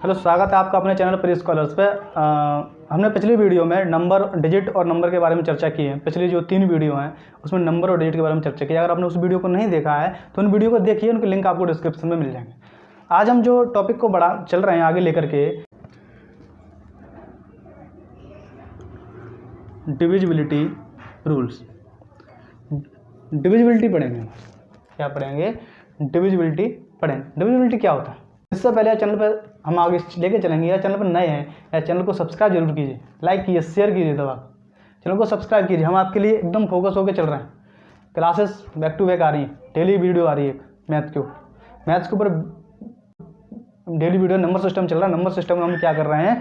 Hello, स्वागत है आपका अपने चैनल पर स्कॉलर्स पे। हमने पिछली वीडियो में नंबर, डिजिट और नंबर के बारे में चर्चा की है। पिछली जो 3 वीडियो हैं उसमें नंबर और डिजिट के बारे में चर्चा की है। अगर आपने उस वीडियो को नहीं देखा है तो उन वीडियो को देखिए, उनके लिंक आपको डिस्क्रिप्शन में मिल जाएंगे। आज हम जो टॉपिक को बढ़ा चल रहे हैं आगे लेकर के, डिविजिबिलिटी रूल्स। डिविजिबिलिटी पढ़ेंगे। क्या पढ़ेंगे? डिविजिबिलिटी पढ़ेंगे। डिविजिबिलिटी क्या होता है? इससे पहले चैनल पर हम आगे लेके चलेंगे। या चैनल पर नए हैं या चैनल को सब्सक्राइब जरूर कीजिए, लाइक कीजिए, शेयर कीजिए, दबा चैनल को सब्सक्राइब कीजिए। हम आपके लिए एकदम फोकस होकर चल रहे हैं। क्लासेस बैक टू बैक आ रही हैं, डेली वीडियो आ रही है। मैथ्स के ऊपर डेली वीडियो। नंबर सिस्टम चल रहा है। नंबर सिस्टम में हम क्या कर रहे हैं?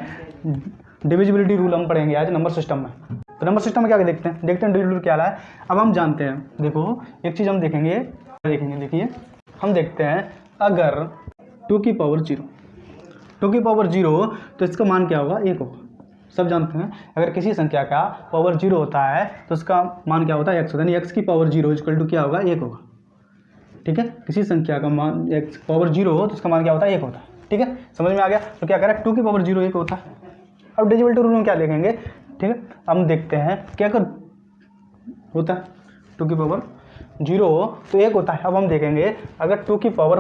डिविजिबिलिटी रूल हम पढ़ेंगे आज नंबर सिस्टम में। तो नंबर सिस्टम में क्या देखते हैं डिविजिबिलिटी क्या है। अब हम जानते हैं, देखो एक चीज़ हम देखेंगे। देखिए हम देखते हैं, अगर 2 की पावर 0 तो इसका मान क्या होगा? 1 होगा। सब जानते हैं, अगर किसी संख्या का पावर 0 होता है तो उसका मान क्या होता है? x होता है। यानी x की पावर 0 इक्वल टू क्या होगा? 1 होगा। ठीक है, किसी संख्या का मान x पावर 0 हो तो उसका मान क्या होता है? 1 होता है। ठीक है, समझ में आ गया? तो क्या करें? 2 की पावर 0 1 होता है। अब डिविजिबिलिटी रूल में क्या देखेंगे? ठीक है, हम देखते हैं क्या कर होता है। 2 की पावर 0 हो तो 1 होता है। अब हम देखेंगे, अगर 2 की पावर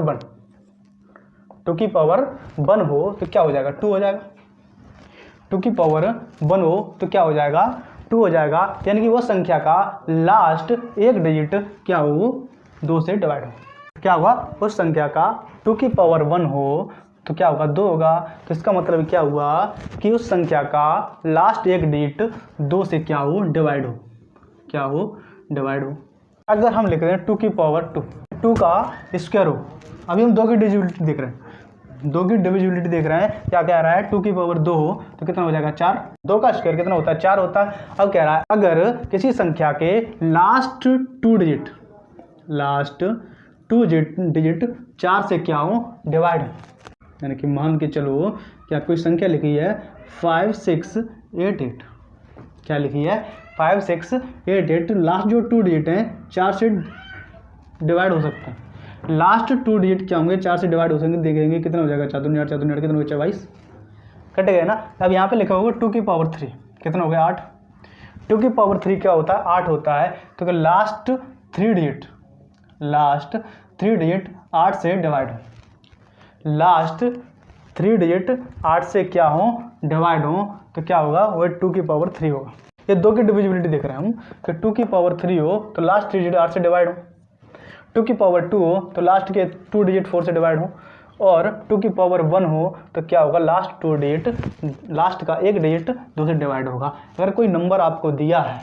1 हो तो क्या हो जाएगा? 2 हो जाएगा। 2 की पावर 1 हो तो क्या हो जाएगा? 2 हो जाएगा। यानी कि वो संख्या का लास्ट एक डिजिट क्या हो? 2 से डिवाइड हो। क्या होगा? उस संख्या का 2 की पावर 1 हो तो क्या होगा? 2 होगा। तो इसका मतलब क्या हुआ कि उस संख्या का लास्ट एक डिजिट 2 से क्या हो? डिवाइड हो। क्या हो? डिवाइड हो। अगर हम लिख रहे हैं 2 की पावर 2 का स्क्वायर हो। अभी हम 2 की डिविजिबिलिटी देख रहे हैं। 2 की डिविजिबिलिटी देख रहे हैं। क्या कह रहा है? 2 की पावर 2 हो तो कितना हो जाएगा? 4। 2 का स्क्वायर कितना होता है? 4 होता है। अब कह रहा है, अगर किसी संख्या के लास्ट टू डिजिट 4 से क्या हो? डिवाइड हो। यानी कि मान के चलो कि आपको संख्या लिखी है 5688। क्या लिखी है? 5688। लास्ट जो 2 डिजिट हैं 4 से डिवाइड हो सकते हैं। लास्ट 2 डिजिट क्या होंगे? 4 से डिवाइड हो सकते। देखेंगे कितना हो जाएगा? 4 दूनी 8, 4 दूनी 8 कितना हो गया? 22। कट गए ना। अब यहाँ पे लिखा होगा 2 की पावर 3 कितना हो गया? 8। 2 की पावर 3 क्या होता है? 8 होता है। तो लास्ट 3 डिजिट 8 से डिवाइड हो। लास्ट 3 डिजिट 8 से क्या हो? डिवाइड हो। तो क्या होगा? वो 2 की पावर 3 होगा। ये 2 की डिविजिबिलिटी देख रहे हैं हम कि 2 की पावर 3 हो तो लास्ट 3 डिजिट 8 से डिवाइड हो। 2 की पावर 2 हो तो लास्ट के 2 डिजिट 4 से डिवाइड हो। और 2 की पावर 1 हो तो क्या होगा? लास्ट का एक डिजिट 2 से डिवाइड होगा। अगर कोई नंबर आपको दिया है,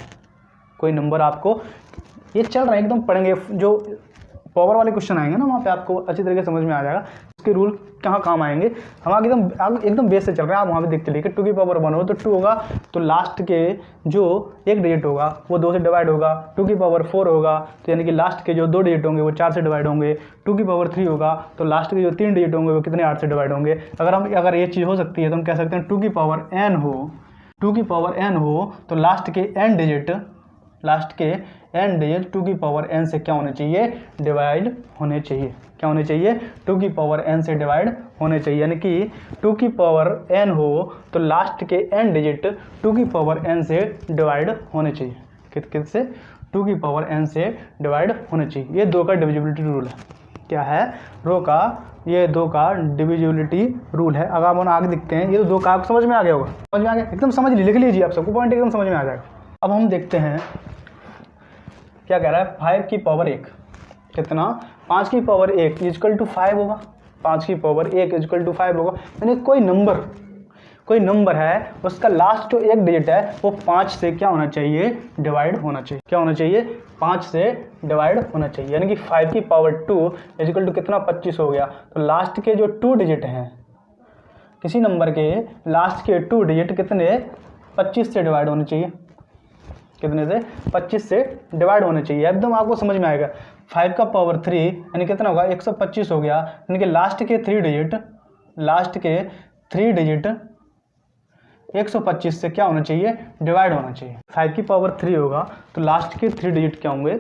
ये चल रहा है एकदम पढ़ेंगे। जो पावर वाले क्वेश्चन आएंगे ना, वहाँ पे आपको अच्छी तरीके से समझ में आ जाएगा उसके रूल कहाँ काम आएंगे। हम आगे एकदम बेस से चल रहे हैं। आप वहाँ पे देखते रहिए कि 2 की पावर 1 हो तो 2 होगा। तो लास्ट के जो एक डिजिट होगा वो 2 से डिवाइड होगा। 2 की पावर 4 होगा तो यानी कि लास्ट के जो 2 डिजिट होंगे वो 4 से डिवाइड होंगे। 2 की पावर 3 होगा तो लास्ट के जो 3 डिजिट होंगे वो कितने? 8 से डिवाइड होंगे। अगर ये चीज़ हो सकती है तो हम कह सकते हैं 2 की पावर n हो तो लास्ट के n डिजिट 2 की पावर n से क्या होने चाहिए? डिवाइड होने चाहिए। क्या होने चाहिए? 2 की पावर n से डिवाइड होने चाहिए। यानी कि 2 की पावर n हो तो लास्ट के n डिजिट 2 की पावर n से डिवाइड होने चाहिए। किससे? 2 की पावर n से डिवाइड होने चाहिए। ये 2 का डिविजिबिलिटी रूल है। क्या है? ये 2 का डिविजिबिलिटी रूल है। अगर हम आगे दिखते हैं, ये तो 2 का आपको समझ में आ गया होगा। समझ में आ गया? एकदम समझ लिख लीजिए, आप सबको पॉइंट एकदम समझ में आ जाएगा। अब हम देखते हैं क्या कह रहा है। 5 की पावर 1 कितना? 5 की पावर 1 इक्वल टू 5 होगा। 5 की पावर 1 इक्वल टू 5 होगा। यानी कोई नंबर है, उसका लास्ट जो एक डिजिट है वो 5 से क्या होना चाहिए? डिवाइड होना चाहिए। क्या होना चाहिए? 5 से डिवाइड होना चाहिए। यानी कि 5 की पावर 2 इक्वल टू कितना? 25 हो गया। तो लास्ट के जो 2 डिजिट हैं, किसी नंबर के लास्ट के 2 डिजिट कितने? 25 से डिवाइड होने चाहिए। कितने से? 25 से डिवाइड होने चाहिए। एकदम आपको समझ में आएगा। 5 का पावर 3 यानी कितना होगा? 125 हो गया। यानी कि लास्ट के 3 डिजिट 125 से क्या होना चाहिए? डिवाइड होना चाहिए। 5 की पावर 3 होगा तो लास्ट के 3 डिजिट क्या होंगे?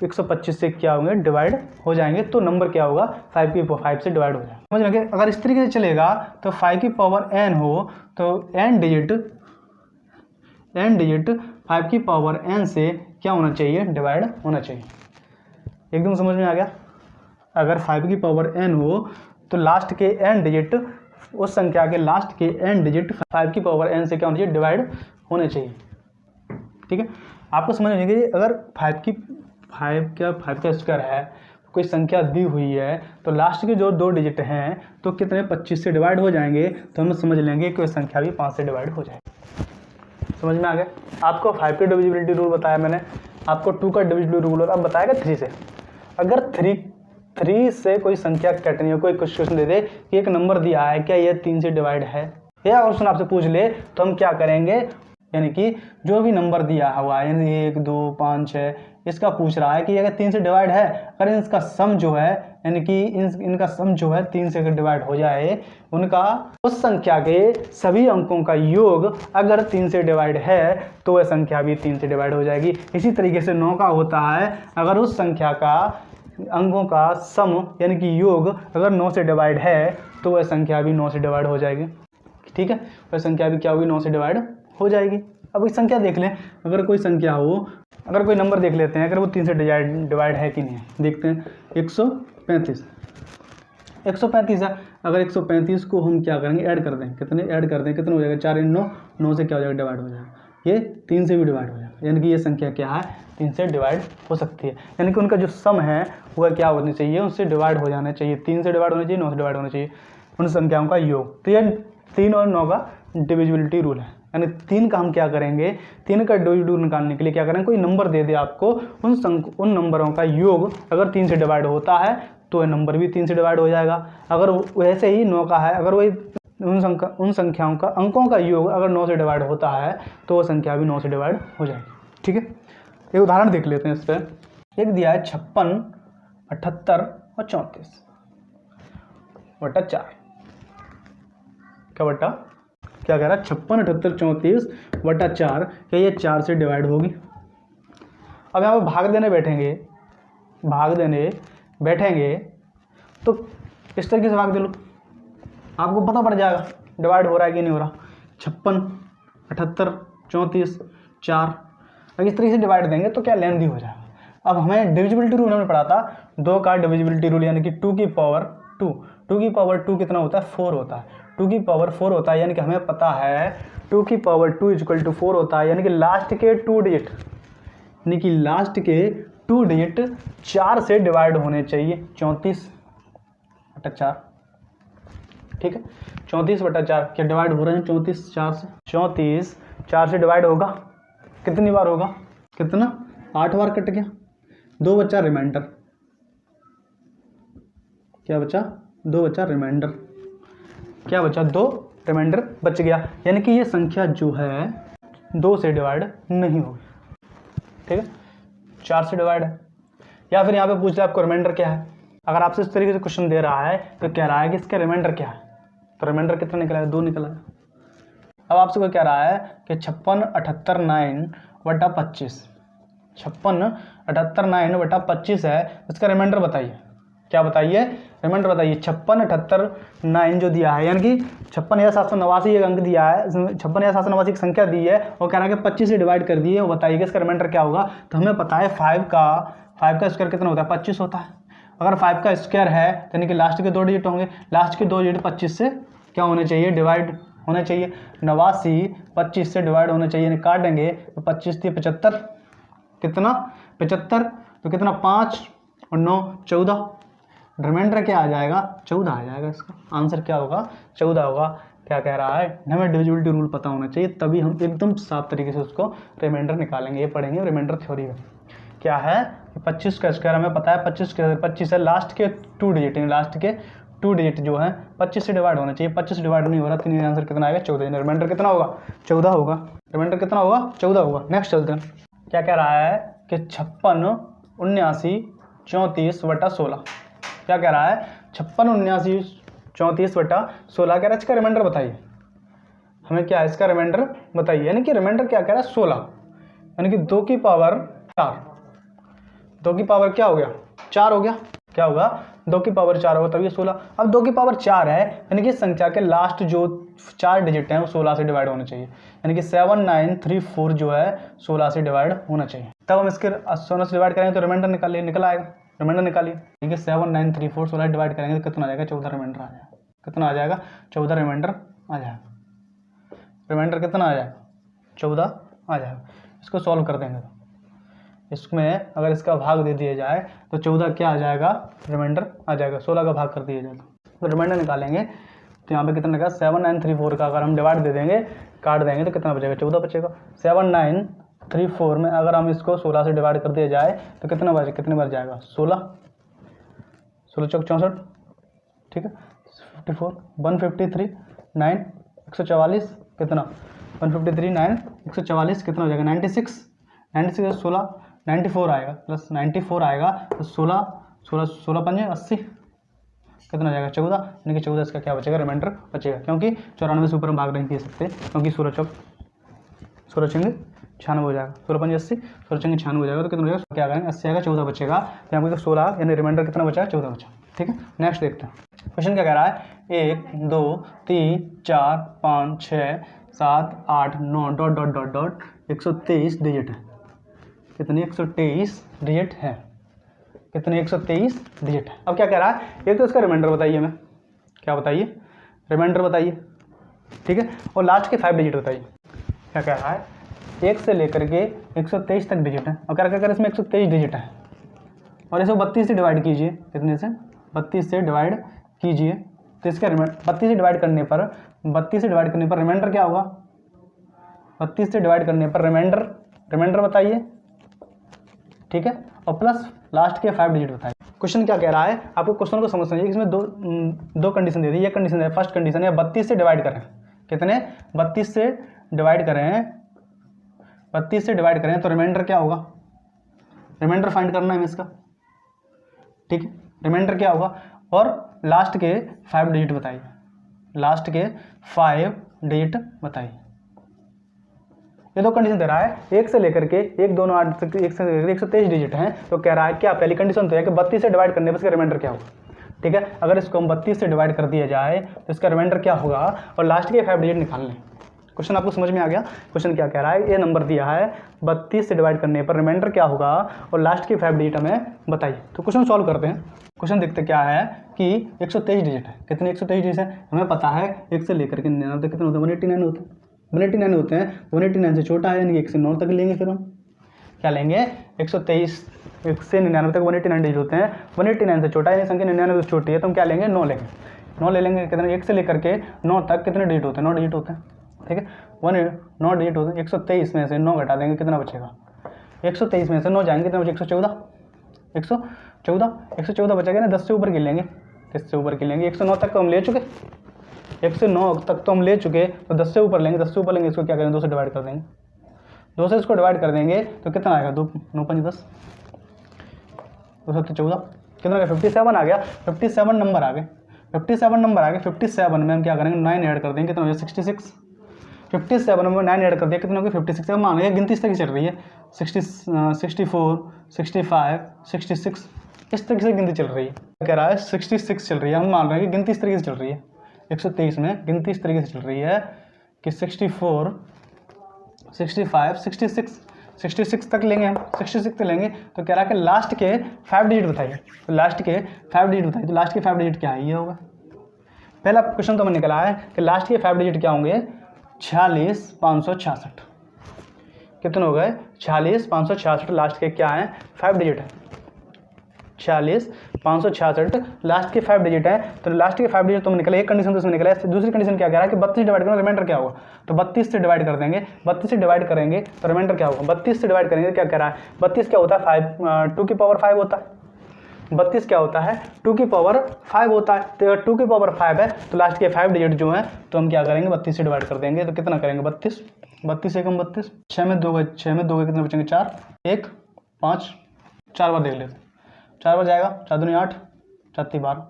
125 से क्या होंगे डिवाइड हो जाएंगे, तो नंबर क्या होगा 5 की पावर 5 से डिवाइड हो जाएगा। समझ लगे? अगर इस तरीके से चलेगा तो 5 की पावर n हो तो n डिजिट 5 की पावर n से क्या होना चाहिए डिवाइड होना चाहिए। एकदम समझ में आ गया? अगर 5 की पावर n हो तो लास्ट के n डिजिट, उस संख्या के लास्ट के n डिजिट 5 की पावर n से क्या होना चाहिए डिवाइड होने चाहिए। ठीक है, आपको समझ में आएगी। अगर 5 का स्क्वायर है, कोई संख्या दी हुई है तो लास्ट के जो 2 डिजिट हैं तो कितने 25 से डिवाइड हो जाएंगे, तो हम समझ लेंगे कि वह संख्या भी 5 से डिवाइड हो जाएगी। समझ में आ गया? आपको 5 का डिविजिबिलिटी रूल बताया मैंने, आपको 2 का डिविजिबिलिटी रूल अब बताएगा 3 से। अगर 3 से कोई संख्या कटनी है, कोई क्वेश्चन दे दे कि एक नंबर दिया है, क्या ये 3 से डिवाइड है, या क्वेश्चन आपसे पूछ ले तो हम क्या करेंगे, यानी कि जो भी नंबर दिया हुआ है, यानी 1 2 5 6, इसका पूछ रहा है कि अगर 3 से डिवाइड है, अगर इसका सम जो है, यानी कि इनका सम जो है 3 से अगर डिवाइड हो जाए, उनका उस संख्या के सभी अंकों का योग अगर 3 से डिवाइड है तो वह संख्या भी 3 से डिवाइड हो जाएगी। इसी तरीके से 9 का होता है, अगर उस संख्या का अंकों का सम यानी कि योग अगर 9 से डिवाइड है तो वह संख्या भी 9 से डिवाइड हो जाएगी। ठीक है, वह संख्या भी क्या होगी 9 से डिवाइड हो जाएगी। अब एक संख्या देख लें, अगर कोई संख्या हो, अगर कोई नंबर देख लेते हैं, अगर वो 3 से डिवाइड है कि नहीं, देखते हैं। 135 है, अगर 135 को हम क्या करेंगे ऐड कर दें, कितने ऐड कर दें, कितना हो जाएगा 4 × 9, 9 से क्या हो जाएगा डिवाइड हो जाएगा, ये 3 से भी डिवाइड हो जाएगा, यानी कि ये संख्या क्या है 3 से डिवाइड हो सकती है। यानी कि उनका जो सम है वह क्या होनी चाहिए, उससे डिवाइड हो जाना चाहिए, 3 से डिवाइड होना चाहिए, 9 से डिवाइड होना चाहिए उन संख्याओं का योग। तो ये 3 और 9 का डिविजिबिलिटी रूल है। यानी 3 का हम क्या करेंगे, 3 का डिविजिबिलिटी निकालने के लिए क्या करेंगे, कोई नंबर दे दे आपको, उन नंबरों का योग अगर 3 से डिवाइड होता है तो वह नंबर भी 3 से डिवाइड हो जाएगा। अगर वैसे ही 9 का है, अगर वही उन संख्याओं का अंकों का योग अगर 9 से डिवाइड होता है तो वह संख्या भी 9 से डिवाइड हो जाएगी। ठीक है, एक उदाहरण देख लेते हैं इस पर। एक दिया है 56, 78 और 34 बटा 4, क्या कह रहा है 56, 78, 34 बटा 4, क्या ये 4 से डिवाइड होगी। अब यहाँ पर भाग देने बैठेंगे तो इस तरीके से भाग दे लो, आपको पता पड़ जाएगा डिवाइड हो रहा है कि नहीं हो रहा। 56, 78, 34, 4, अगर इस तरीके से डिवाइड देंगे तो क्या लेंथी हो जाएगा। अब हमें डिविजिबिलिटी रूल हमने पढ़ा था, 2 का डिविजिबिलिटी रूल, यानी कि 2 की पावर 2 कितना होता है 4 होता है, 2 की पावर 4 होता है, यानी कि हमें पता है 2 की पावर 2 = 4 होता है, यानी कि लास्ट के 2 डिजिट 4 से डिवाइड होने चाहिए। 34 बटा 4, ठीक है, 34 बटा 4 क्या डिवाइड हो रहे हैं 34 4 से, 34 4 से डिवाइड होगा, कितनी बार होगा, कितना 8 बार कट गया, 2 बचा रिमाइंडर, क्या बचा 2 बचा रिमाइंडर, क्या बचा 2 रिमाइंडर बच गया, यानी कि ये संख्या जो है 2 से डिवाइड नहीं होगी। ठीक है, 4 से डिवाइड है। या फिर यहाँ पे पूछ लिया आपको रिमाइंडर क्या है, अगर आपसे इस तरीके से क्वेश्चन दे रहा है तो कह रहा है कि इसका रिमाइंडर क्या है, तो रिमाइंडर कितना निकला है 2 निकला है। अब आपसे कोई कह रहा है कि 56, 78, 9 बटा 25, 56, 78, 9 बटा 25 है, इसका रिमाइंडर बताइए, क्या बताइए रिमाइंडर बताइए। 56, 78, 9 जो दिया है, यानी कि 56,789 एक अंक दिया है, 56,789 एक संख्या दी है, वो कह रहा है कि 25 से डिवाइड कर दिए, वो बताइए इसका रिमाइंडर क्या होगा। तो हमें पता है 5 का स्क्वायर कितना होता है 25 होता है। अगर 5 का स्क्वायर है यानी कि लास्ट के 2 डिजिट होंगे, लास्ट के 2 डिजिट 25 से क्या होने चाहिए डिवाइड होने चाहिए, 89 25 से डिवाइड होने चाहिए, यानी काटेंगे तो 25 थी 75, कितना 75, तो कितना 5 और 9 14, रिमाइंडर क्या आ जाएगा 14 आ जाएगा, इसका आंसर क्या होगा 14 होगा। क्या कह रहा है, हमें डिविजिबिलिटी रूल पता होना चाहिए, तभी हम एकदम साफ तरीके से उसको रिमाइंडर निकालेंगे। ये पढ़ेंगे रिमाइंडर थ्योरी में क्या है कि 25 का स्क्वायर हमें पता है 25 है, लास्ट के 2 डिजिट, लास्ट के 2 डिजिट जो है 25 से डिवाइड होना चाहिए, 25 डिवाइड नहीं हो रहा, तीन आंसर कितना आएगा 14, रिमाइंडर कितना होगा 14 होगा, रिमाइंडर कितना होगा 14 होगा। नेक्स्ट चलते हैं, क्या कह रहा है कि 56, 79, 34 बटा 16, क्या कह रहा है 56, 79, 34 बटा 16 कह रहा है, इसका रिमाइंडर बताइए, हमें क्या है इसका रिमाइंडर बताइए, यानी कि रिमाइंडर क्या कह रहा है 16, यानी कि 2 की पावर 4, 2 की पावर क्या हो गया 4 हो गया, क्या होगा 2 की पावर 4 होगा, तब ये 16। अब 2 की पावर 4 है यानी कि संख्या के लास्ट जो 4 डिजिट हैं वो 16 से डिवाइड होने चाहिए, यानी कि 7934 जो है 16 से डिवाइड होना चाहिए। तब हम इसके 16 से डिवाइड करेंगे तो रिमाइंडर निकल आएगा, रिमाइंडर निकालिए, ठीक है 7934 16 डिवाइड करेंगे तो कितना आ जाएगा 14 रिमाइंडर आ जाएगा, कितना आ जाएगा 14 रिमाइंडर आ जाएगा, रिमाइंडर कितना आ जाएगा 14 आ जाएगा। इसको सॉल्व कर देंगे तो इसमें अगर इसका भाग दे दिया जाए तो 14 क्या आ जाएगा रिमाइंडर आ जाएगा, 16 का भाग कर दिया जाएगा तो रिमाइंडर निकालेंगे तो यहाँ पे कितना लगा 7934 का अगर हम डिवाइड दे देंगे काट देंगे तो कितना बचेगा 14 बचेगा। 7934 में अगर हम इसको 16 से डिवाइड कर दिया जाए तो कितना बार जाएगा 16 चौक 64, ठीक है 54 153 9 144 कितना 153 9 144 कितना हो जाएगा 96 16 94 आएगा प्लस 94 आएगा तो 16 पंजे 80 कितना जाएगा 14, यानी कि 14 इसका क्या बचेगा रिमाइंडर बचेगा, क्योंकि 94 से ऊपर हम भाग नहीं दे सकते क्योंकि 16 96 हो जाएगा, 16 पंजे 80 16 96 हो जाएगा तो कितना हो जाएगा क्या करेंगे 80 आएगा 14 बचेगा, तो यहाँ पे 16 यानी रिमाइंडर कितना बचा 14 बचा, ठीक है। नेक्स्ट देखते हैं क्वेश्चन क्या कह रहा है 1 2 3 4 5 6 7 8 9 डॉट 123 डिजिट है, कितनी 123 डिजिट है, कितनी 123 डिजिट है। अब क्या कह रहा है एक तो इसका रिमाइंडर बताइए, हमें क्या बताइए रिमाइंडर बताइए, ठीक है, और लास्ट के 5 डिजिट बताइए। क्या कह रहा है 1 से लेकर के 123 तक डिजिट है और क्या क्या इसमें 123 डिजिट है और इसको 32 से डिवाइड कीजिए, कितने से 32 से डिवाइड कीजिए तो इसका 32 से डिवाइड करने पर रिमाइंडर क्या होगा 32 से डिवाइड करने पर रिमाइंडर बताइए, ठीक है, और प्लस लास्ट के 5 डिजिट बताइए। क्वेश्चन क्या कह रहा है आपको क्वेश्चन को समझना चाहिए, इसमें दो कंडीशन दे दी, ये कंडीशन है फर्स्ट कंडीशन है 32 से डिवाइड करें, कितने 32 से डिवाइड करें तो रिमाइंडर क्या होगा, रिमाइंडर फाइंड करना है इसका, ठीक है, रिमाइंडर क्या होगा और लास्ट के 5 डिजिट बताइए, लास्ट के 5 डिजिट बताइए। ये दो कंडीशन दे रहा है 1 से लेकर के 1 2 9 8 तक 1 से लेकर 123 डिजिट हैं, तो कह रहा है क्या पहली कंडीशन तो है कि 32 से डिवाइड करने पर इसका रिमाइंडर क्या होगा, ठीक है। अगर इसको हम 32 से डिवाइड कर दिया जाए तो इसका रिमाइंडर क्या होगा और लास्ट के 5 डिजिट निकाल लें। क्वेश्चन आपको समझ में आ गया, क्वेश्चन क्या कह रहा है ये नंबर दिया है 32 से डिवाइड करने पर रिमाइंडर क्या होगा और लास्ट के 5 डिजिट हमें बताइए। तो क्वेश्चन सॉल्व करते हैं। क्वेश्चन देखते क्या है कि 123 डिजिट है, कितने 123 डिजिट है हमें पता है 1 से लेकर के 99 तक कितने होते हैं 189 होते हैं, 189 होते हैं, 189 से छोटा है यानी 1 से 9 तक लेंगे, फिर हम क्या लेंगे 123 1 से 99 तक 189 डिजिट होते हैं, 189 से छोटा है संख्या 99 से छोटी है तो हम क्या लेंगे 9 लेंगे, 9 ले लेंगे, कितने 1 से लेकर के 9 तक कितने डिजिट होते हैं 9 डिजिट होते हैं, ठीक है 9 डिजिट होते हैं। 123 में से 9 घटा देंगे कितना बचेगा 123 में से 9 जाएंगे कितना बचेगा 114 बचेगा ना, 10 से ऊपर गिन लेंगे, 10 से ऊपर गिन लेंगे, 109 तक तो हम ले चुके, 1 से 9 तक तो हम ले चुके तो 10 से ऊपर लेंगे, 10 से ऊपर लेंगे इसको क्या करेंगे 2 से डिवाइड कर देंगे, 2 से इसको डिवाइड कर देंगे तो कितना आएगा 2 9 5 10 2 7 14 कितना आ गया 57 आ गया, 57 नंबर आ गए, 57 में हम क्या करेंगे 9 ऐड कर देंगे, कितना हो गया 66, 57 में 9 ऐड कर दिया कितना हो गया 56, मान लीजिए गिनती इस तरीके चल रही है 64 65 66 इस तरीके से गिनती चल रही है, कह रहा है 66 चल रही है, हम मान रहे हैं कि गिनती इस तरीके से चल रही है 123 में गिनती इस तरीके से चल रही है कि 64 65 66 तक लेंगे, हम 66 तक लेंगे तो कह रहा है कि लास्ट के 5 डिजिट बताइए, तो लास्ट के 5 डिजिट बताइए, तो लास्ट के 5 डिजिट क्या है ये होगा, पहला क्वेश्चन तो हमें निकला है कि लास्ट के 5 डिजिट क्या होंगे 46566, कितने हो गए 46566 लास्ट के क्या है 5 डिजिट है, 46566 लास्ट के 5 डिजिट है, तो लास्ट के 5 डिजिट तो निकले, एक कंडीशन तो इसमें निकला है, दूसरी कंडीशन क्या कह रहा है कि 32 डिवाइड करना रिमाइंडर क्या होगा, तो 32 से डिवाइड कर देंगे, 32 से डिवाइड करेंगे तो रिमाइंडर क्या होगा, 32 से डिवाइड करेंगे क्या कह रहा है 32 क्या होता है 5 2 की पावर 5 होता है, 32 क्या होता है 2 की पावर 5 होता है, तो अगर 2 की पावर 5 है तो लास्ट के 5 डिजिट जो है तो हम क्या करेंगे 32 से डिवाइड कर देंगे, तो कितना करेंगे 32 एकम 32, 6 में 2 कितने बचेंगे 4 1 5 4 बार देख लेते, 4 बार जाएगा 4 दूनी 8 4 3 12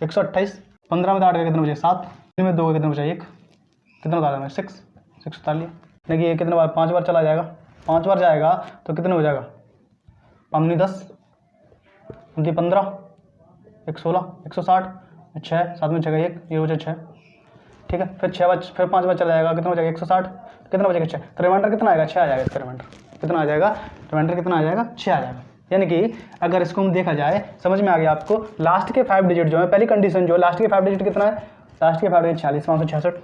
128, 15 में 8 का कितना बचेगा 7, 3 में 2 का कितना बचा 1 कितना बता दें 6 6 लेकिन ये कितने बार 5 बार चला जाएगा, 5 बार जाएगा तो कितने हो जाएगा 5 10 15 1 16 160 6 7 में 6 का 1 ये हो जाए 6, ठीक है। फिर 5 बच चला जाएगा, कितना हो जाएगा 160, कितना बचेगा 6, तो रिमाइंडर कितना आएगा 6 आ जाएगा। इसका रिमाइंडर कितना आ जाएगा, रिमाइंडर कितना आ जाएगा 6 आ जाएगा। यानी कि अगर इसको हम देखा जाए, समझ में आ गया आपको, लास्ट के 5 डिजिट जो है, पहली कंडीशन जो है लास्ट के 5 डिजिट कितना है, लास्ट के 5 डिजिट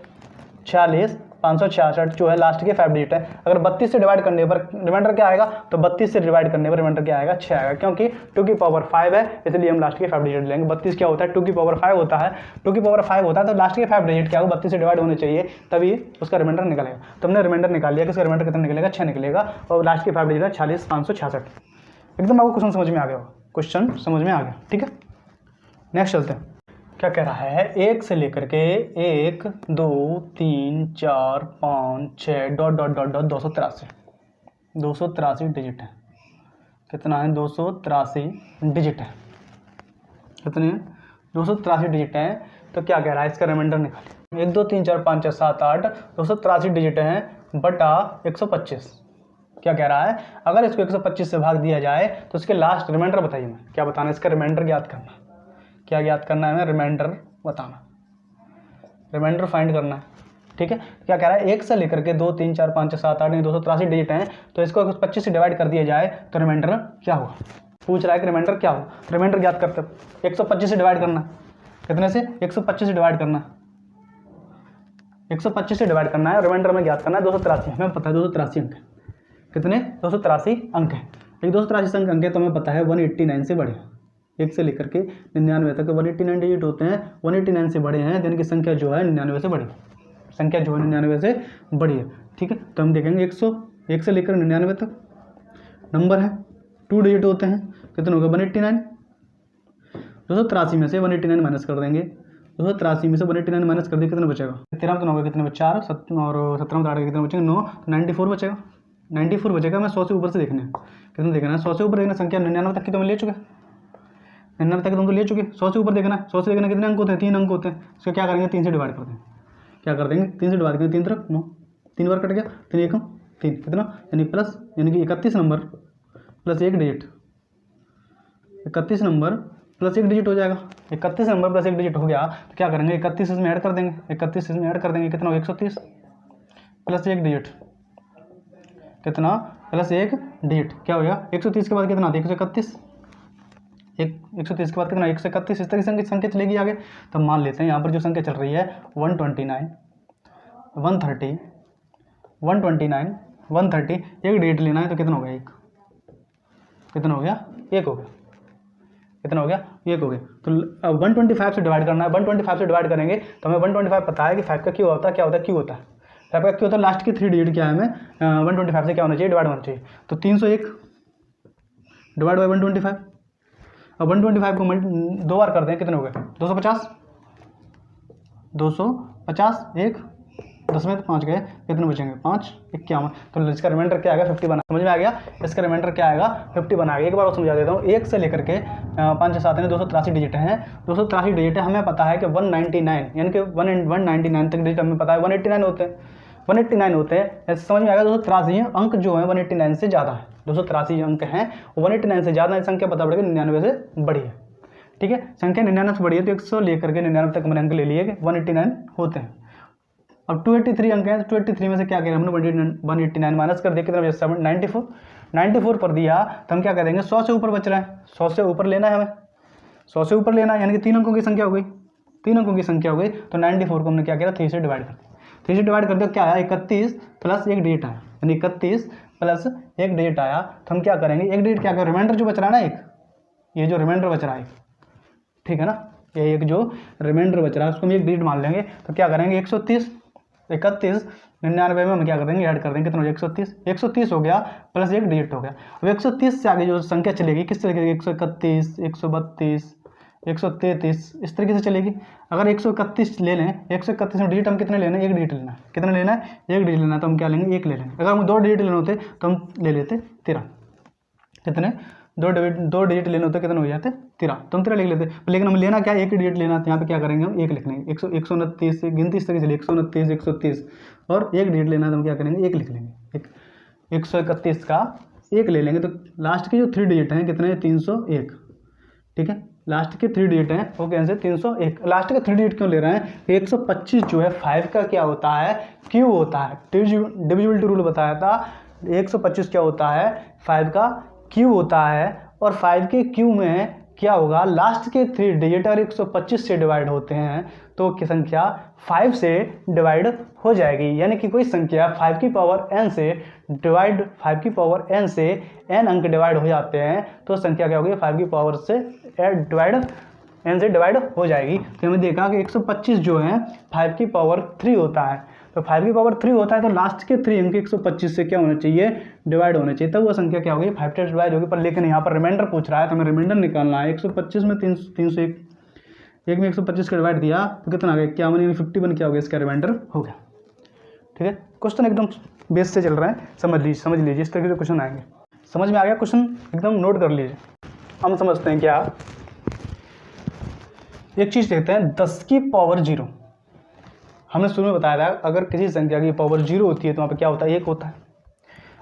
46 566 जो है लास्ट के 5 डिजिट है। अगर 32 से डिवाइड करने पर रिमाइंडर क्या आएगा, तो 32 से डिवाइड करने पर रिमाइंडर क्या आएगा 6 आएगा, क्योंकि 2 की पावर 5 है इसलिए हम लास्ट के 5 डिजिट लेंगे। 32 क्या होता है, 2 की पावर 5 होता है, 2 की पावर 5 होता है, तो लास्ट के 5 डिजिट क्या होगा 32 से डिवाइड होने चाहिए, तभी उसका रिमाइंडर निकलेगा। तो हमने रिमाइंडर निकाल लिया कि इसका रिमाइंडर कितना निकलेगा 6 निकलेगा, और लास्ट के 5 डिजिट है 46 566। एकदम आपको क्वेश्चन समझ में आ गया, क्वेश्चन समझ में आ गया, ठीक है। नेक्स्ट चलते हैं, क्या कह रहा है, 1 से लेकर के 1 2 3 4 5 6 dot dot dot dot 283 digit है। कितना है 283 डिजिट है, कितने 283 डिजिट है। तो क्या कह रहा है, इसका रिमाइंडर निकालिए। 1 2 3 4 5 6 7 8 283 डिजिट है बटा 125। क्या कह रहा है, अगर इसको 125 से भाग दिया जाए तो इसके लास्ट रिमाइंडर बताइए। मैं क्या बताना है, इसका रिमाइंडर ज्ञात करना। क्या याद करना है, हमें रिमाइंडर बताना, रिमाइंडर फाइंड करना है, ठीक है। क्या कह रहा है, 1 से लेकर के 2 3 4 5 6 7 8 283 डिजिट हैं, तो इसको 25 से डिवाइड कर दिया जाए तो रिमाइंडर क्या होगा। पूछ रहा है कि रिमाइंडर क्या होगा, रिमाइंडर ज्ञात करते 125 से डिवाइड करना, कितने से 125 से डिवाइड करना, 125 से डिवाइड करना है, रिमाइंडर में ज्ञात करना है 283। हमें पता है 283 अंक है, कितने 283 अंक है। एक 283 अंक है तो हमें पता है 189 से बड़े, 1 से लेकर के 99 तक 189 डिजिट होते हैं, 189 से बड़े हैं, जिनकी संख्या जो है 99 से बड़ी, संख्या जो है 99 से बड़ी है, ठीक है। तो हम देखेंगे 101 से लेकर 99 तक नंबर है, 2 डिजिट होते हैं, कितने होगा 189। 283 में से 189 माइनस कर देंगे, 283 में से 189 माइनस कर देंगे, कितना बचेगा 13 तो होगा, कितने 4 और 17 में 8 कितने बचेंगे 9, तो 94 बचेगा, 94 बचेगा। मैं 100 से ऊपर से देखना है, कितना देखना है 100 से ऊपर देखना, संख्या 99 तक की तो हम ले चुके, 99 तक तुम तो ले चुके। 100 से ऊपर देखना है, 100 से देखना कितने अंक होते हैं 3 अंक होते हैं। इसको क्या करेंगे 3 से डिवाइड कर देंगे, क्या कर देंगे 3 से डिवाइड करेंगे, 3 तरफ 9, 3 बार कट गया, 3 1 3 कितना, यानी प्लस, यानी कि 31 number plus 1 digit, 31 number plus 1 digit हो जाएगा। 31 नंबर प्लस 1 डिजिट हो गया तो क्या करेंगे 31 इसमें ऐड कर देंगे, 31 इसमें ऐड कर देंगे, कितना 130 प्लस 1 डिजिट, कितना प्लस 1 डिजिट, क्या हो गया 130 के बाद कितना आता है 131, 130 के बाद कितना 131। इस तरह की संख्या चलेगी आगे। तो मान लेते हैं यहाँ पर जो संख्या चल रही है 129 130 129 130, एक डिजिट लेना है तो कितना हो गया 1, कितना हो गया 1 हो गया, कितना हो गया 1 हो गया। तो 125 से डिवाइड करना है, 125 से डिवाइड करेंगे तो हमें 125 पता है कि 5 का क्यों होता है, क्या होता है क्यों होता है, 5 का क्यों होता है, लास्ट की 3 डिजिट क्या है, हमें 125 से क्या होना चाहिए डिवाइड होना चाहिए। तो 301 डिवाइड बाई 125, अब 125 को 2 बार कर दें, कितने हो गए 250 1 10 में 5 गए, कितने बचेंगे 5 51। तो इसका रिमाइंडर क्या आएगा 50 बना, समझ में आ गया। इसका रिमाइंडर क्या आएगा 50 बना गया। एक बार और समझा देता हूँ, 1 से लेकर के 5 7 में 283 डिजिट हैं, 283 डिजिट है, हमें पता है कि 199 यानी कि 199 तक डिजिट हमें पता है 189 होते हैं, 189 होते हैं, ऐसे समझ में आएगा। 283 अंक जो है 189 से ज़्यादा है, 283 अंक हैं 189 से ज़्यादा है, संख्या पता पड़ेगी 99 से बड़ी है, ठीक है। संख्या 99 से बड़ी है तो 100 लेकर के 99 तक मैंने अंक ले लिए कि 189 होते हैं। अब 283 अंक हैं, 283 में से क्या करें हमने 189 माइनस कर दिया, कितना बचा 94, 94 पर दिया तो हम क्या करेंगे 100 से ऊपर बच रहा है, 100 से ऊपर लेना है हमें, 100 से ऊपर लेना है, यानी कि 3 अंकों की संख्या हो गई, 3 अंकों की संख्या हो गई। तो 94 को हमने क्या किया 3 से डिवाइड कर दिया, 3 से डिवाइड कर दिया, क्या आया 31 प्लस 1 डिजिट आया, यानी 31 प्लस 1 डिजिट आया। तो हम क्या करेंगे 1 डिजिट क्या करें, रिमाइंडर जो बच रहा है ना एक, ये जो रिमाइंडर बच रहा है ठीक है ना, ये एक जो रिमाइंडर बच रहा है उसको हम 1 डिजिट मान लेंगे। तो क्या करेंगे 130 31 99 में हम क्या कर देंगे ऐड कर देंगे, कितना हो जाएगा 130, 130 हो गया प्लस 1 डिजिट हो गया। अब 130 से आगे जो संख्या चलेगी किस तरह की 131 132 133 इस तरीके से चलेगी। अगर 131 ले लें, 131 में डिजिट हम कितने लेना है 1 डिजिट लेना है, कितना लेना है 1 डिजिट लेना है, तो हम क्या लेंगे 1 ले लेंगे। अगर हम 2 डिजिट लेने होते तो हम ले लेते 13, कितने 2 डिजिट लेने होते कितने हो जाते 13, तो हम 13 लिख लेते। लेकिन हम लेना क्या 1 डिजिट लेना, तो यहाँ पे क्या करेंगे हम 1 लिख लेंगे, 129 गिनती इस तरीके से 129 130 और 1 डिजिट लेना तो हम क्या करेंगे 1 लिख लेंगे। 131 का 1 ले लेंगे तो लास्ट के जो 3 डिजिट हैं कितने हैं 301, ठीक है। लास्ट के 3 डिजिट हैं वो कैसे 301। लास्ट का 3 डिजिट क्यों ले रहे हैं, 125 जो है 5 का क्या होता है, क्यूब होता है। डिविजिबिलिटी रूल बताया था, 125 क्या होता है 5 का क्यूब होता है, और 5 के क्यूब में क्या होगा, लास्ट के 3 डिजिट और 125 से डिवाइड होते हैं तो की संख्या 5 से डिवाइड हो जाएगी। यानी कि कोई संख्या 5 की पावर n से डिवाइड 5 की पावर n से n अंक डिवाइड हो जाते हैं तो संख्या क्या होगी 5 की पावर से डिवाइड n से डिवाइड हो जाएगी। तो हमने देखा कि 125 जो है 5 की पावर 3 होता है, तो 5 की पावर 3 होता है तो लास्ट के 3 अंक 125 से क्या होना चाहिए, डिवाइड होना चाहिए, तब वो संख्या क्या होगी 5 से डिवाइड होगी। पर लेकिन यहाँ पर रिमाइंडर पूछ रहा है तो हमें रिमाइंडर निकालना है। 125 में 301, एक में 125 का डिवाइड दिया तो कितना आ गया 51, यानी 51 क्या हो गया, इसका रिमाइंडर हो गया। ठीक है, क्वेश्चन एकदम बेस से चल रहा है, समझ लीजिए इस तरीके से क्वेश्चन आएंगे। समझ में आ गया क्वेश्चन, एकदम नोट कर लीजिए। हम समझते हैं क्या, एक चीज़ देखते हैं 10 की पावर 0। हमने शुरू में बताया था अगर किसी संख्या की पावर 0 होती है तो वहाँ पे क्या होता है 1 होता है।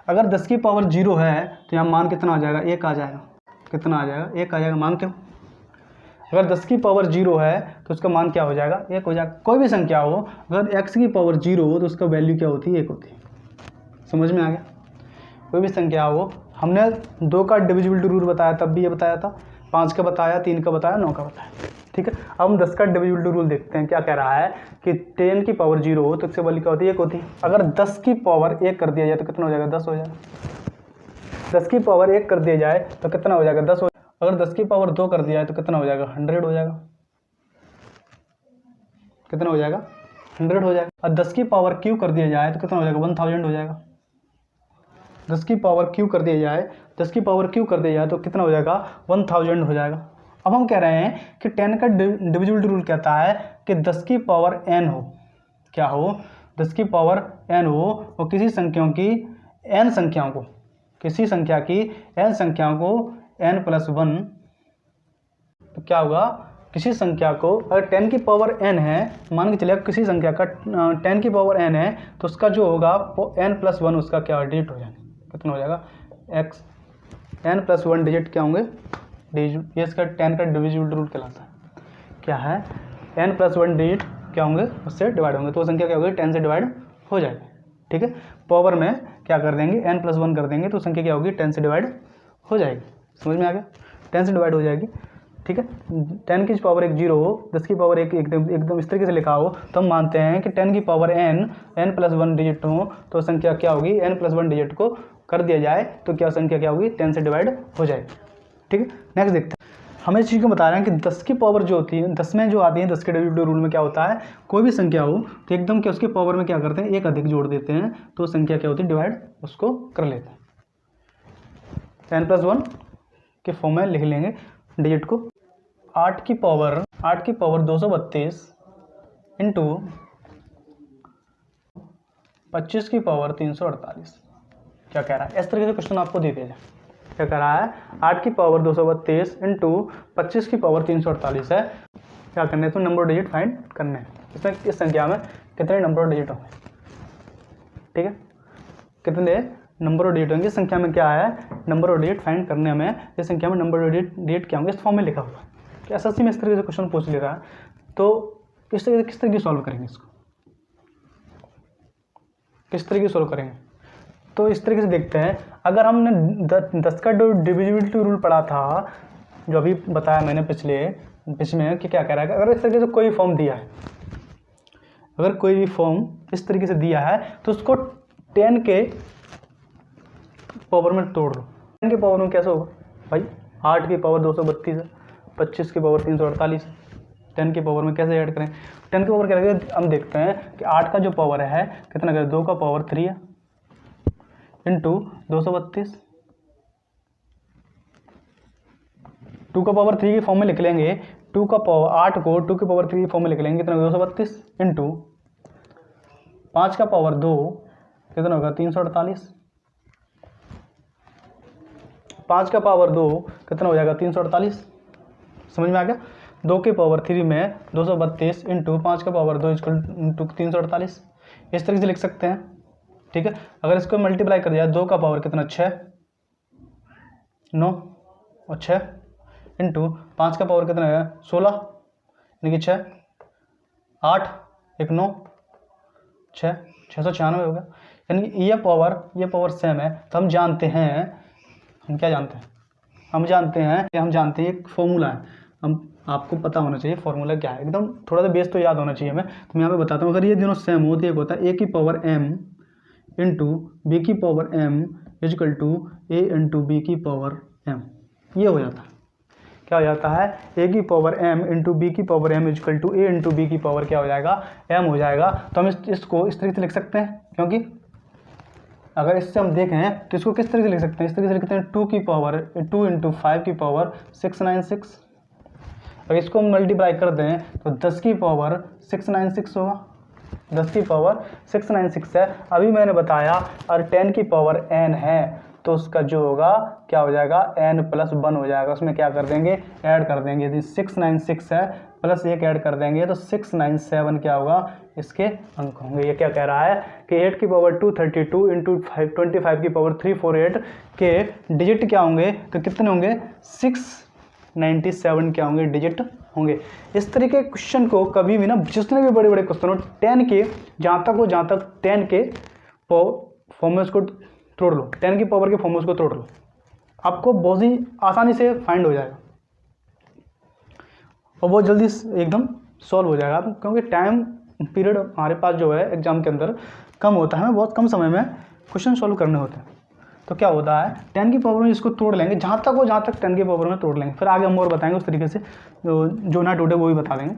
अगर 10 की पावर 0 है तो यहाँ मान कितना आ जाएगा 1 आ जाएगा। कितना आ जाएगा 1 आ जाएगा, मान क्यों, अगर 10 की पावर 0 है तो उसका मान क्या हो जाएगा 1 हो जाएगा। कोई भी संख्या हो अगर x की पावर 0 हो तो उसका वैल्यू क्या होती है 1 होती है। समझ में आ गया। कोई भी संख्या हो, हमने 2 का डिविजिबिलिटी रूल बताया तब भी ये बताया था, 5 का बताया, 3 का बताया, 9 का बताया। ठीक है, अब हम 10 का डिविजिबिलिटी रूल देखते हैं। क्या कह रहा है कि 10 की पावर 0 हो तो इससे वैल्यू क्या होती है 1 होती है। अगर 10 की पावर 1 कर दिया जाए तो कितना हो जाएगा 10 हो जाएगा। 10 की पावर 1 कर दिया जाए तो कितना हो जाएगा 10 हो। अगर 10 की पावर 2 कर दिया जाए तो कितना हो जाएगा 100 हो जाएगा। कितना हो जाएगा 100 हो जाएगा। और 10 की पावर क्यू कर दिया जाए तो कितना हो जाएगा 1000 हो जाएगा। 10 की पावर क्यू कर दिया जाए, 10 की पावर क्यू कर दिया जाए तो कितना हो जाएगा 1000 हो जाएगा। अब हम कह रहे हैं कि 10 का डिविजिबिलिटी रूल कहता है कि 10 की पावर n हो, क्या हो 10 की पावर n हो और किसी संख्याओं की n संख्याओं को, किसी संख्या की n संख्याओं को n+1, तो क्या होगा किसी संख्या को अगर 10 की पावर n है, मान के चलिए किसी संख्या का 10 की पावर n है तो उसका जो होगा वो n+1 उसका क्या डिजिट हो जाएगा। कितना हो जाएगा x, n+1 डिजिट क्या होंगे, ये इसका 10 का डिविजिबिलिटी रूल कहलाता है। क्या है n+1 डिजिट क्या होंगे उससे डिवाइड होंगे, तो संख्या क्या होगी 10 से डिवाइड हो जाएगी। ठीक है, पावर में क्या कर देंगे n+1 कर देंगे तो संख्या क्या होगी 10 से डिवाइड हो जाएगी। समझ में आ गया, 10 से डिवाइड हो जाएगी। ठीक है, 10 की पावर 1 0 हो, 10 की पावर 1 एकदम इस तरीके से लिखा हो तो हम मानते हैं कि 10 की पावर n+1 डिजिट हो तो संख्या क्या होगी n+1 डिजिट को कर दिया जाए तो क्या संख्या क्या होगी 10 से डिवाइड हो जाएगी। ठीक है, नेक्स्ट देखते हैं। हमें इस चीज़ को बता रहे हैं कि 10 की पावर जो होती है 10 में जो आती है 10 के डिविजिबिलिटी रूल में क्या होता है, कोई भी संख्या हो तो एकदम क्या उसके पावर में क्या करते हैं 1 अधिक जोड़ देते हैं तो संख्या क्या होती है डिवाइड उसको कर लेते हैं। n+1 के फॉर्म में लिख लेंगे डिजिट को। 8 की पावर 232 इंटू 25 की पावर 348। क्या कह रहा है, इस तरीके से क्वेश्चन आपको दे दिया जाए। क्या कह रहा है 8 की पावर 232 इंटू 25 की पावर 348 है। क्या करने हैं तो नंबर डिजिट फाइंड करने हैं। इसमें इस संख्या में कितने नंबर डिजिट होंगे। ठीक है, कितने नंबर ऑफ डिजिट होंगे, संख्या में क्या है नंबर ऑफ डिजिट फाइंड करने में, इस संख्या में नंबर ऑफ डिजिट क्या होंगे इस फॉर्म में लिखा हुआ है कि एसएससी में इस तरीके से क्वेश्चन पूछ ले रहा है तो किस तरीके सॉल्व करेंगे इसको, किस तरीके सॉल्व करेंगे। तो इस तरीके से देखते हैं, अगर हमने 10 का डिविजिबिलिटी रूल पढ़ा था जो अभी बताया मैंने पिछले कि क्या कह रहा है, अगर इस तरीके से कोई फॉर्म दिया है, अगर कोई भी फॉर्म इस तरीके से दिया है तो उसको 10 के पावर में तोड़ लो। 10 के पावर में कैसे होगा भाई, 8 की पावर 232 है, 25 की पावर 348 है, 10 की पावर में कैसे ऐड करें। 10 की पावर क्या लगेगा, हम देखते हैं कि 8 का जो पावर है कितना करें 2 का पावर 3 है इंटू 232, 2 का पावर 3 की फॉर्म में लिख लेंगे, 2 का पावर 8 को 2 की पावर 3 की फॉर्म में लिख लेंगे कितना 232 इंटू 5 का पावर 2 कितना होगा 348, 5 का पावर 2 कितना हो जाएगा 348। समझ में आ गया। 2 के पावर 3 में 232 इंटू 5 का पावर 2 इंटू 348 इस तरीके से लिख सकते हैं। ठीक है, अगर इसको मल्टीप्लाई कर दिया 2 का पावर कितना 6 9 और 6 इंटू 5 का पावर कितना है 16 यानी कि 6 8 1 9 6 696 हो गया। यानी कि ये पावर सेम है। तो हम जानते हैं, हम क्या जानते हैं, हम जानते हैं एक फॉर्मूला है। हम आपको पता होना चाहिए फॉर्मूला क्या है, एकदम थोड़ा सा बेस तो याद होना चाहिए हमें। तो मैं यहाँ पे बताता हूँ, अगर ये दोनों सेम हो तो एक होता है a की पावर m इंटू बी की power m equal to a into B की पावर m। ये हो जाता है, क्या हो जाता है, a की पावर m इंटू बी की power m equal to a into B की पावर क्या हो जाएगा, m हो जाएगा। तो हम इसको इस तरीके से लिख सकते हैं, क्योंकि अगर इससे हम देखें तो इसको किस तरीके से लिख सकते हैं, इस तरीके से लिखते हैं 2 की पावर 2 इंटू 5 की पावर 696। अगर इसको हम मल्टीप्लाई कर दें तो 10 की पावर 696 होगा, 10 की पावर 696 है। अभी मैंने बताया और 10 की पावर n है तो उसका जो होगा क्या हो जाएगा, n प्लस 1 हो जाएगा। उसमें क्या कर देंगे, ऐड कर देंगे। यदि 696 है प्लस 1 ऐड कर देंगे तो 697 क्या होगा, इसके अंक होंगे। ये क्या कह रहा है कि 8 की पावर 232 इंटू 25 की पावर 348 के डिजिट क्या होंगे, तो कितने होंगे 697 क्या होंगे, डिजिट होंगे। इस तरीके के क्वेश्चन को कभी भी ना, जितने भी बड़े बड़े क्वेश्चन हो 10 के जहाँ तक 10 के फॉर्मूल्स को तोड़ लो, 10 की पावर के फॉर्मूल्स को तोड़ लो, आपको बहुत ही आसानी से फाइंड हो जाएगा और बहुत जल्दी एकदम सॉल्व हो जाएगा। क्योंकि टाइम पीरियड हमारे पास जो है एग्जाम के अंदर कम होता है, हमें बहुत कम समय में क्वेश्चन सॉल्व करने होते हैं। तो क्या होता है 10 की पावर में इसको तोड़ लेंगे, जहाँ तक 10 की पावर में तोड़ लेंगे। फिर आगे हम और बताएंगे उस तरीके से, जो ना टूटे वो भी बता देंगे,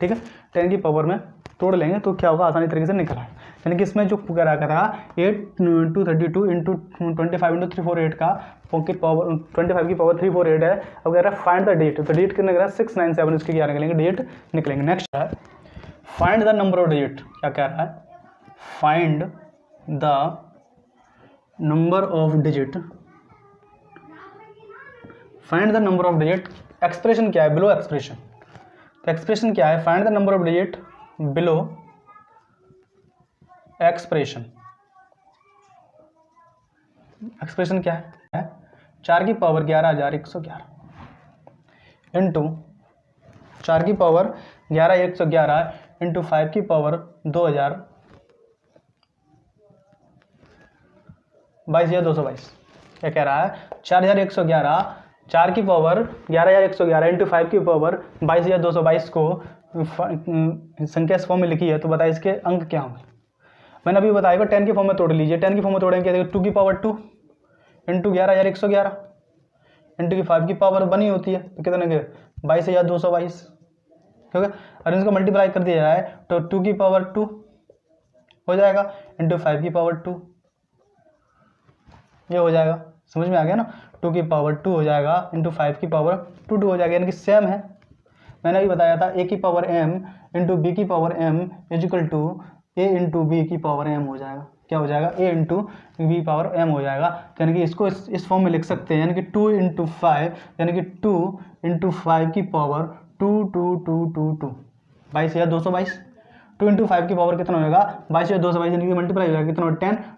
ठीक है। 10 की पावर में तोड़ लेंगे तो क्या होगा, आसानी तरीके से निकल आए। यानी कि इसमें जो करा था 232 इंटू 25 इंटू 348 का पॉकेट पावर 25 की पावर 348 है। अब कह रहा है फाइंड द डिजिट, तो डिजिट कितने कह रहा है 697, इसके क्या निकलेंगे, डिजिट निकलेंगे। नेक्स्ट है find the number of digit. क्या कह रहा है, find the number of digit, find the number of digit. Expression क्या है, बिलो एक्सप्रेशन। तो एक्सप्रेशन क्या है, find the number of digit below expression. Expression क्या है, 4 की पावर 11,111 इंटू 4 की पावर 11,111 इंटू 5 की पावर 22,222। क्या कह रहा है, 4,111, 4 की पावर 11,111 इंटू 5 की पावर 22,222 को संख्या इस फॉर्म में लिखी है, तो बताइए इसके अंक क्या होंगे। मैंने अभी बताया 10 के फॉर्म में तोड़ लीजिए। 10 की फॉर्म में तोड़ेंगे क्या, 2 की पावर 2 इंटू 11,111 इंटू की 5 की पावर 1 ही होती है, तो कितने के 22,222, ठीक है। और इसको मल्टीप्लाई कर दिया जाए तो 2 की पावर 2 हो जाएगा इंटू 5 की पावर 2, ये हो जाएगा। समझ में आ गया ना, 2 की पावर 2 हो जाएगा इंटू 5 की पावर 2 हो जाएगा, यानी कि सेम है। मैंने अभी बताया था a की पावर m इंटू बी की power m equal to a into B की पावर m हो जाएगा। क्या हो जाएगा, a into B power m हो जाएगा। यानी कि इसको इस फॉर्म में लिख सकते हैं, यानी कि 2 इंटू 5, यानी कि 2 इंटू 5 की पावर 2 22,222। 2 इंटू 5 की पावर कितना होगा, 22,222, यानी कि मल्टीप्लाई हो जाएगा कितना,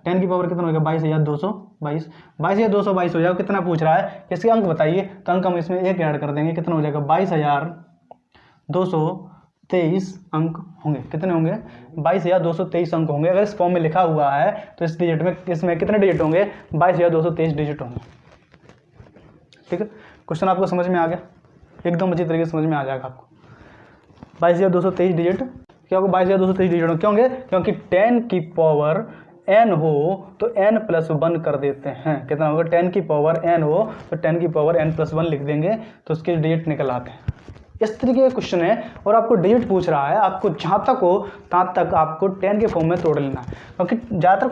10 की पावर कितना होगा 22,222, 22,222 हो जाएगा। कितना पूछ रहा है, इसके अंक बताइए, तो अंक हम इसमें एक ऐड कर देंगे, कितना हो जाएगा 22,223 अंक होंगे। कितने होंगे, 22,223 अंक होंगे। अगर इस फॉर्म में लिखा हुआ है तो इस डिजिट में, इसमें कितने डिजिट होंगे, 22,223 डिजिट होंगे, ठीक है। क्वेश्चन आपको समझ में आ गया, एकदम अच्छी तरीके से समझ में आ जाएगा आपको। 22,223 डिजिट क्या होगा, 22,223 डिजिट क्यों होंगे, क्योंकि 10 की पावर n हो तो n प्लस 1 कर देते हैं। कितना होगा, 10 की पावर n हो तो 10 की पावर n प्लस 1 लिख देंगे, तो उसके डिजिट निकल आते हैं। इस तरीके का क्वेश्चन है और आपको डिजिट पूछ रहा है, आपको जहाँ तक हो तहाँ तक आपको 10 के फॉर्म में तोड़ लेना है। क्योंकि ज़्यादातर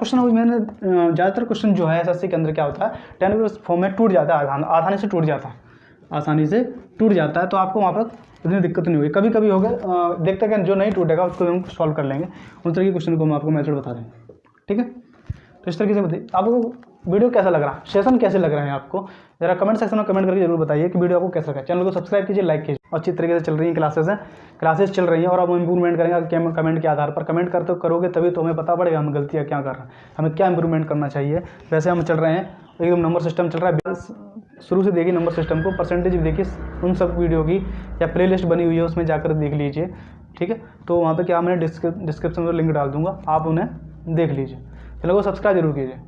क्वेश्चन जो है एसएससी के अंदर क्या होता है, 10 के फॉर्म में टूट जाता है, आसानी से टूट जाता है, तो आपको वहाँ पर इतनी दिक्कत नहीं होगी। कभी कभी होगा, देखते हैं जो नहीं टूटेगा उसको हम सॉल्व कर लेंगे, उस तरह के क्वेश्चन को हम आपको मेथड बता देंगे, ठीक है। तो इस तरीके से बताइए आपको वीडियो कैसा लग रहा है, सेशन कैसे लग रहे हैं आपको, जरा कमेंट सेक्शन में कमेंट करके जरूर बताइए कि वीडियो आपको कैसा लगा। चैनल को सब्सक्राइब कीजिए, लाइक कीजिए। अच्छी तरीके से चल रही हैं क्लासेस चल रही हैं और अब हम इंप्रूवमेंट करेंगे कमेंट के आधार पर। कमेंट करते करोगे तभी तो हमें पता पड़ेगा हम गलतियाँ क्या कर रहे हैं, हमें क्या इंप्रूवमेंट करना चाहिए। वैसे हम चल रहे हैं एकदम नंबर सिस्टम चल रहा है, शुरू से देखिए नंबर सिस्टम को, परसेंटेज भी देखिए उन सब वीडियो की, या प्लेलिस्ट बनी हुई है उसमें जाकर देख लीजिए, ठीक है। तो वहाँ पे क्या मैंने डिस्क्रिप्शन में लिंक डाल दूंगा, आप उन्हें देख लीजिए। चलो सब्सक्राइब जरूर कीजिए।